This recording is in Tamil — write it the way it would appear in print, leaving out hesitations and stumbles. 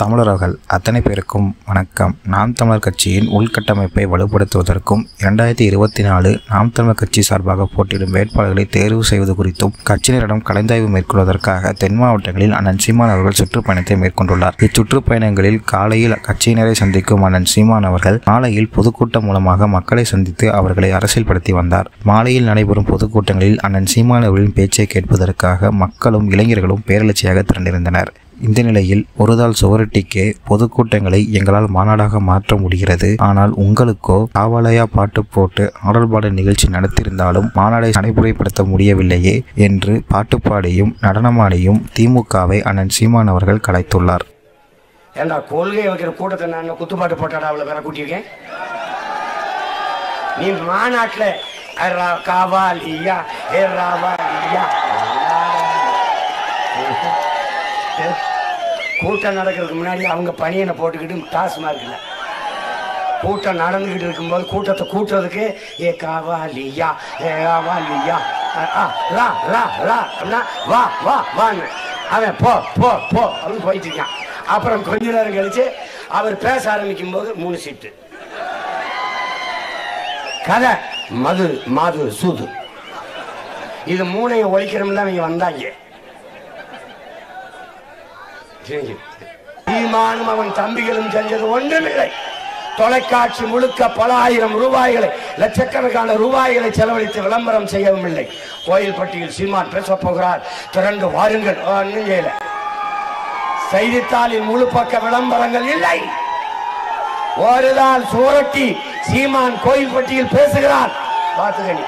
தமிழர்கள் அத்தனை பேருக்கும் வணக்கம். நாம் தமிழர் கட்சியின் உள்கட்டமைப்பை வலுப்படுத்துவதற்கும் 2024 நாம் தமிழர் கட்சி சார்பாக போட்டியிடும் வேட்பாளர்களை தேர்வு செய்வது குறித்தும் கட்சியினரிடம் கலந்தாய்வு மேற்கொள்வதற்காக தென் மாவட்டங்களில் அண்ணன் சீமான் அவர்கள் சுற்றுப்பயணத்தை மேற்கொண்டுள்ளார். இச்சுற்றுப்பயணங்களில் காலையில் கட்சியினரை சந்திக்கும் அண்ணன் சீமான் அவர்கள் மாலையில் பொதுக்கூட்டம் மூலமாக மக்களை சந்தித்து அவர்களை அரசியல்படுத்தி வந்தார். மாலையில் நடைபெறும் பொதுக்கூட்டங்களில் அண்ணன் சீமான் அவர்களின் பேச்சை கேட்பதற்காக மக்களும் இளைஞர்களும் பேரெழுச்சியாக திரண்டிருந்தனர். இந்த நிலையில் ஒருதால் சுவரொட்டிக்கே பொதுக்கூட்டங்களை எங்களால் மாநாடாக மாற்ற முடிகிறது, ஆனால் உங்களுக்கோ காவாலயா பாட்டு போட்டு ஆடல் பாடல் நிகழ்ச்சி நடத்தியிருந்தாலும் மாநாடை நடைமுறைப்படுத்த முடியவில்லையே என்று பாட்டுப்பாடியும் நடனமாடியும் திமுகவை அண்ணன் சீமான் அவர்கள் கலைத்துள்ளார். ஏண்டா கொள்கை வைக்கிற கூட்டத்தை நான் குத்துப்பாட்டு போட்டாடா அவ்வளோ வேற கூட்டியிருக்கேன். நீ மாநாட்டில் காவாலியா கூட்டம் நடக்கிறதுக்கு முன்னாடி அவங்க பணியனை போட்டுக்கிட்டு டாஸ்மார்க்கில் கூட்டம் நடந்துக்கிட்டு இருக்கும்போது கூட்டத்தை கூட்டுறதுக்கு காவாலியா அப்படின்னா வா வா வான்னு அவன் போ போ போ அப்படின்னு போயிட்டு இருக்கான். அப்புறம் கொஞ்ச நேரம் கழிச்சு அவர் பேச ஆரம்பிக்கும் போது 3 சீட்டு கதை மது மாது சூது இது 3 ஒழிக்கிறோம்ல அவங்க வந்தாங்க. சீமானும் அவன் தம்பிகளும் செஞ்சது ஒன்றுமில்லை. தொலைக்காட்சி முழுக்க பல ஆயிரம் ரூபாய்களை லட்சக்கணக்கான ரூபாய்களை செலவழித்து விளம்பரம் செய்யவும் இல்லை. கோயில்பட்டியில் சீமான் பேச போகிறார், திரண்டு வாருங்கள். செய்தித்தாளில் முழு பக்க விளம்பரங்கள் இல்லை. ஒரு நாள் சுவரொட்டி சீமான் கோயில்பட்டியில் பேசுகிறார், பார்த்துக்கணி.